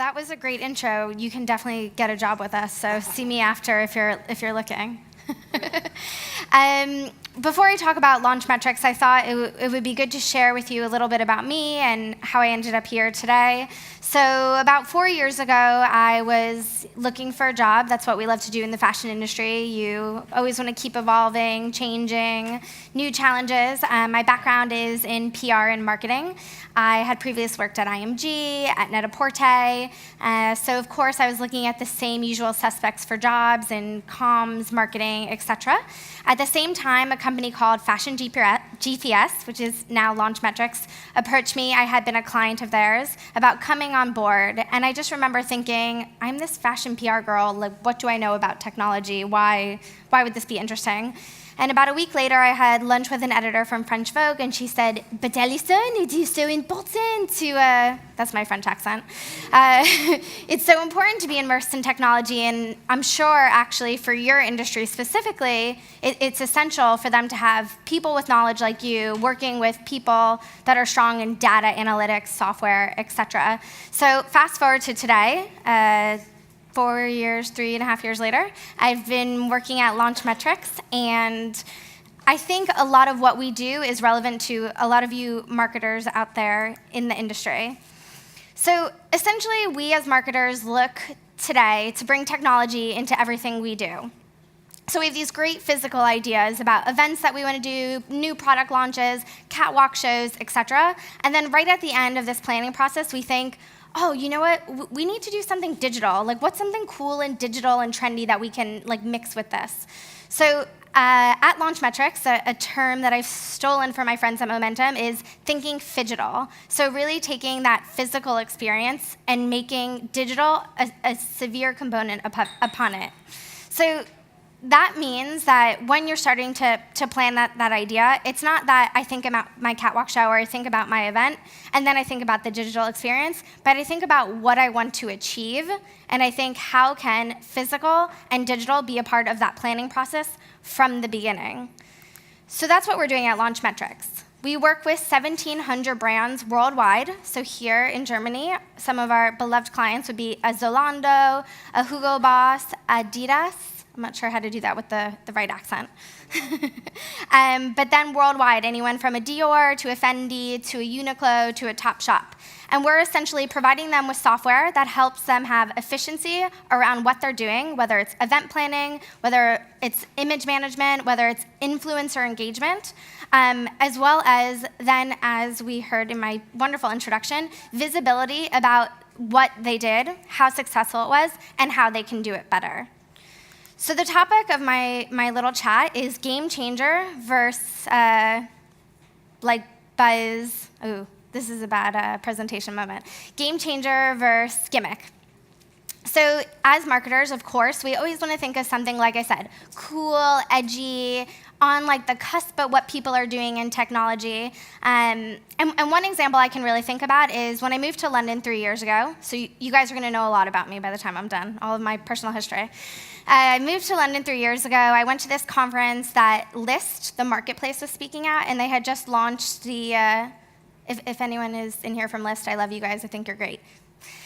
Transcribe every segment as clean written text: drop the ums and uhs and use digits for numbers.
that was a great intro. You can definitely get a job with us, so see me after if you're looking. Before I talk about Launchmetrics, I thought it would be good to share with you a little bit about me and how I ended up here today. So about 4 years ago, I was looking for a job. That's what we love to do in the fashion industry. You always want to keep evolving, changing, new challenges. My background is in PR and marketing. I had previously worked at IMG, at Net-a-Porter. So of course, I was looking at the same usual suspects for jobs in comms, marketing, etc. At the same time, a company called Fashion GPS, which is now Launchmetrics, approached me. I had been a client of theirs about coming on board. And I just remember thinking, I'm this fashion PR girl. Like, what do I know about technology? Why would this be interesting? And about a week later, I had lunch with an editor from French Vogue, and she said, "But Alison, it is so important to," that's my French accent. "It's so important to be immersed in technology, and I'm sure, actually, for your industry specifically, it's essential for them to have people with knowledge like you working with people that are strong in data analytics, software, etc." So fast forward to today. 4 years, 3.5 years later, I've been working at Launchmetrics, and I think a lot of what we do is relevant to a lot of you marketers out there in the industry. So essentially, we as marketers look today to bring technology into everything we do. So we have these great physical ideas about events that we want to do, new product launches, catwalk shows, etc. And then right at the end of this planning process, we think, oh, you know what? We need to do something digital. Like, what's something cool and digital and trendy that we can mix with this? So at Launchmetrics, a term that I've stolen from my friends at Momentum is thinking phygital. So really taking that physical experience and making digital a severe component upon it. So that means that when you're starting to plan that idea, it's not that I think about my catwalk show or I think about my event, and then I think about the digital experience, but I think about what I want to achieve, and I think how can physical and digital be a part of that planning process from the beginning. So that's what we're doing at Launchmetrics. We work with 1,700 brands worldwide. So here in Germany, some of our beloved clients would be a Zalando, a Hugo Boss, Adidas. I'm not sure how to do that with the right accent. But then worldwide, anyone from a Dior to a Fendi to a Uniqlo to a Topshop. And we're essentially providing them with software that helps them have efficiency around what they're doing, whether it's event planning, whether it's image management, whether it's influencer engagement, as well as then, as we heard in my wonderful introduction, visibility about what they did, how successful it was, and how they can do it better. So the topic of my little chat is game changer versus buzz. Ooh, this is a bad presentation moment. Game changer versus gimmick. So as marketers, of course, we always want to think of something, like I said, cool, edgy, on the cusp of what people are doing in technology. And one example I can really think about is when I moved to London 3 years ago. So you guys are going to know a lot about me by the time I'm done, all of my personal history. I moved to London 3 years ago. I went to this conference that List, the marketplace, was speaking at, and they had just launched the, if anyone is in here from List, I love you guys, I think you're great.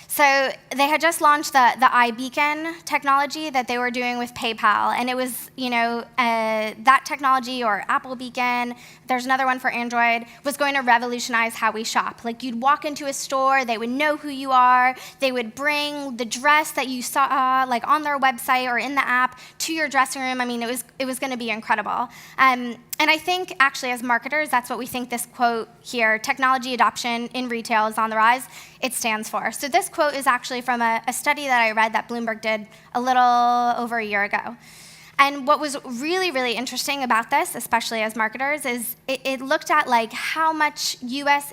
So they had just launched the iBeacon technology that they were doing with PayPal, and it was, that technology, or Apple Beacon, there's another one for Android, was going to revolutionize how we shop. Like, you'd walk into a store, they would know who you are, they would bring the dress that you saw on their website or in the app to your dressing room. I mean, it was going to be incredible. And I think, actually, as marketers, that's what we think this quote here, technology adoption in retail is on the rise, it stands for. So this quote is actually from a study that I read that Bloomberg did a little over a year ago. And what was really, really interesting about this, especially as marketers, is it looked at how much US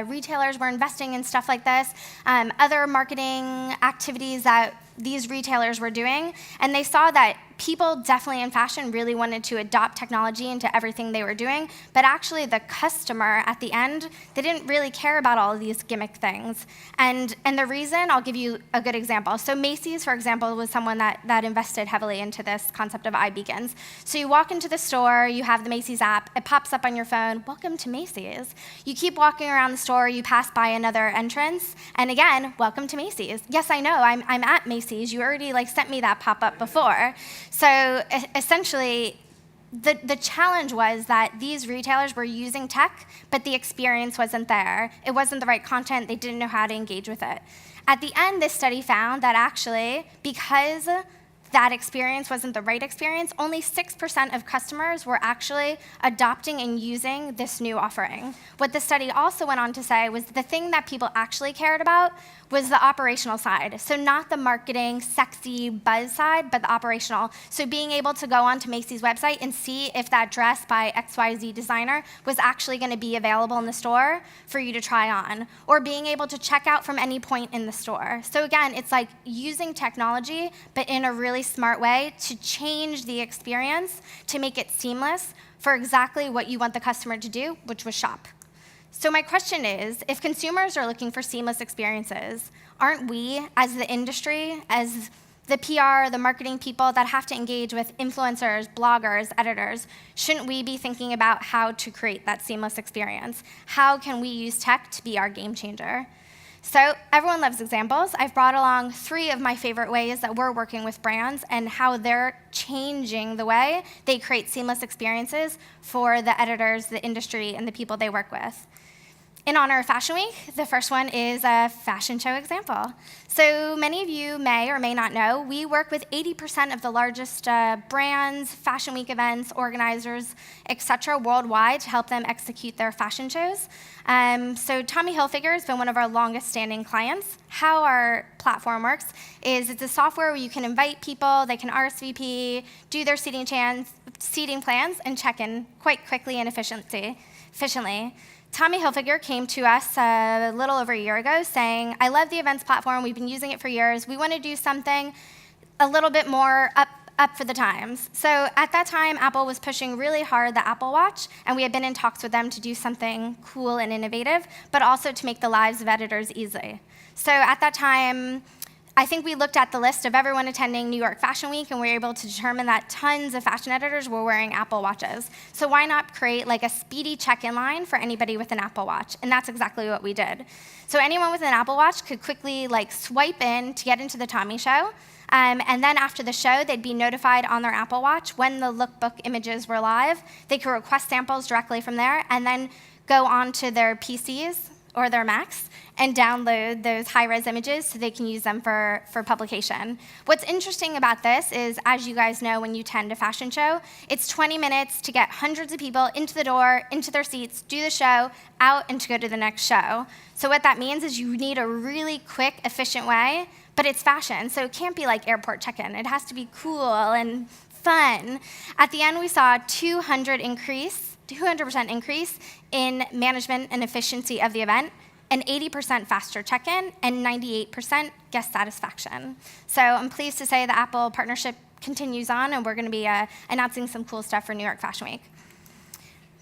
retailers were investing in stuff like this, other marketing activities that these retailers were doing, and they saw that people definitely in fashion really wanted to adopt technology into everything they were doing, but actually the customer at the end, they didn't really care about all of these gimmick things. And the reason, I'll give you a good example. So Macy's, for example, was someone that invested heavily into this concept of iBeacons. So you walk into the store, you have the Macy's app, it pops up on your phone, welcome to Macy's. You keep walking around the store, you pass by another entrance, and again, welcome to Macy's. Yes, I know, I'm at Macy's. You already sent me that pop-up before. So essentially, the challenge was that these retailers were using tech, but the experience wasn't there. It wasn't the right content. They didn't know how to engage with it. At the end, this study found that actually, because that experience wasn't the right experience, only 6% of customers were actually adopting and using this new offering. What the study also went on to say was the thing that people actually cared about was the operational side. So not the marketing, sexy buzz side, but the operational. So being able to go onto Macy's website and see if that dress by XYZ designer was actually going to be available in the store for you to try on, or being able to check out from any point in the store. So again, it's like using technology, but in a really smart way to change the experience, to make it seamless for exactly what you want the customer to do, which was shop. So my question is, if consumers are looking for seamless experiences, aren't we, as the industry, as the PR, the marketing people that have to engage with influencers, bloggers, editors, shouldn't we be thinking about how to create that seamless experience? How can we use tech to be our game changer? So everyone loves examples. I've brought along 3 of my favorite ways that we're working with brands and how they're changing the way they create seamless experiences for the editors, the industry, and the people they work with. In honor of Fashion Week, the first one is a fashion show example. So many of you may or may not know, we work with 80% of the largest brands, Fashion Week events, organizers, etc. worldwide to help them execute their fashion shows. So Tommy Hilfiger has been one of our longest standing clients. How our platform works is it's a software where you can invite people, they can RSVP, do their seating plans, and check in quite quickly and efficiently. Tommy Hilfiger came to us a little over a year ago saying, I love the events platform, we've been using it for years, we want to do something a little bit more up for the times. So at that time, Apple was pushing really hard the Apple Watch, and we had been in talks with them to do something cool and innovative, but also to make the lives of editors easy. So at that time, I think we looked at the list of everyone attending New York Fashion Week, and we were able to determine that tons of fashion editors were wearing Apple Watches. So why not create a speedy check-in line for anybody with an Apple Watch? And that's exactly what we did. So anyone with an Apple Watch could quickly swipe in to get into the Tommy show. And then after the show, they'd be notified on their Apple Watch when the lookbook images were live. They could request samples directly from there, and then go onto their PCs or their Macs and download those high-res images so they can use them for publication. What's interesting about this is, as you guys know, when you attend a fashion show, it's 20 minutes to get hundreds of people into the door, into their seats, do the show, out, and to go to the next show. So what that means is you need a really quick, efficient way, but it's fashion, so it can't be like airport check-in. It has to be cool and fun. At the end, we saw a 200% increase in management and efficiency of the event, an 80% faster check-in, and 98% guest satisfaction. So I'm pleased to say the Apple partnership continues on, and we're going to be announcing some cool stuff for New York Fashion Week.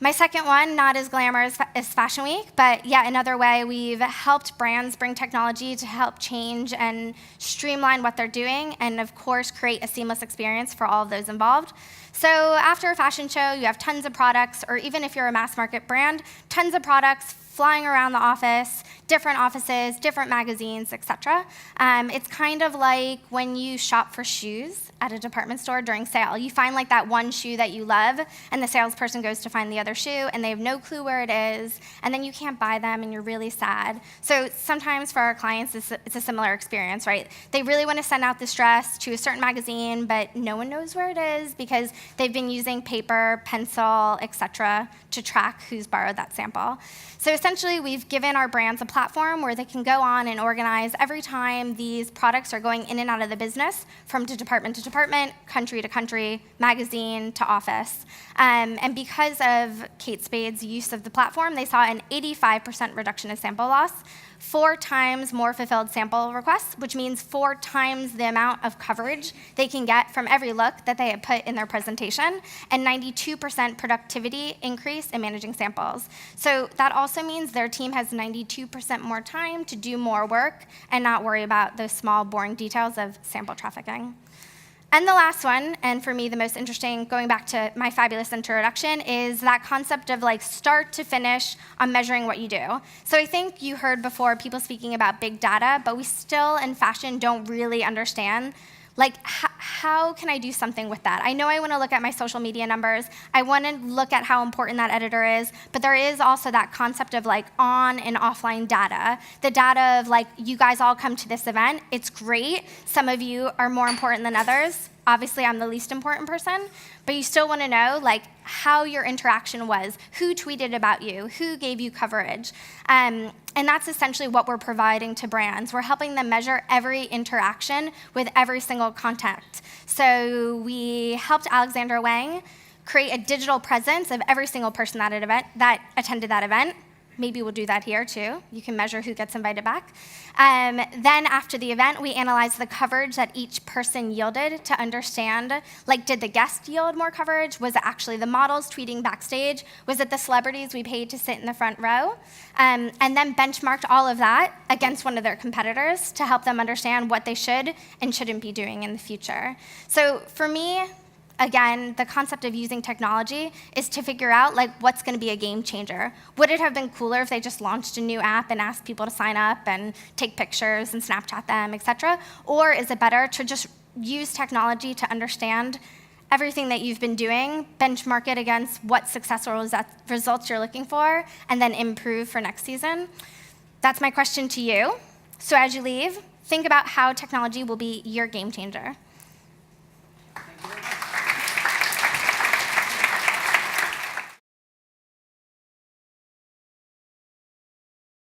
My second one, not as glamorous as Fashion Week, but yet another way we've helped brands bring technology to help change and streamline what they're doing, and of course, create a seamless experience for all of those involved. So after a fashion show, you have tons of products, or even if you're a mass market brand, tons of products flying around the office, different offices, different magazines, etc. It's kind of like when you shop for shoes at a department store during sale. You find that one shoe that you love, and the salesperson goes to find the other shoe, and they have no clue where it is, and then you can't buy them, and you're really sad. So sometimes for our clients, it's a similar experience, right? They really want to send out this dress to a certain magazine, but no one knows where it is because they've been using paper, pencil, etc. to track who's borrowed that sample. So essentially, we've given our brands a platform where they can go on and organize every time these products are going in and out of the business, from department to department, country to country, magazine to office. And because of Kate Spade's use of the platform, they saw an 85% reduction of sample loss, 4 times more fulfilled sample requests, which means 4 times the amount of coverage they can get from every look that they had put in their presentation, and 92% productivity increase in managing samples. So that also means their team has 92% more time to do more work and not worry about those small, boring details of sample trafficking. And the last one, and for me the most interesting, going back to my fabulous introduction, is that concept of like start to finish on measuring what you do. So I think you heard before people speaking about big data, but we still in fashion don't really understand like, how can I do something with that? I know I want to look at my social media numbers. I want to look at how important that editor is, but there is also that concept of like on and offline data. The data of like, you guys all come to this event. It's great. Some of you are more important than others. Obviously, I'm the least important person, but you still want to know like how your interaction was, who tweeted about you, who gave you coverage. And that's essentially what we're providing to brands. We're helping them measure every interaction with every single contact. So we helped Alexander Wang create a digital presence of every single person at an event that attended that event. Maybe we'll do that here too. You can measure who gets invited back. Then after the event, we analyzed the coverage that each person yielded to understand, like, did the guest yield more coverage? Was it actually the models tweeting backstage? Was it the celebrities we paid to sit in the front row? And then benchmarked all of that against one of their competitors to help them understand what they should and shouldn't be doing in the future. So for me, again, the concept of using technology is to figure out like what's going to be a game changer. Would it have been cooler if they just launched a new app and asked people to sign up and take pictures and Snapchat them, et cetera? Or is it better to just use technology to understand everything that you've been doing, benchmark it against what successful results you're looking for, and then improve for next season? That's my question to you. So as you leave, think about how technology will be your game changer.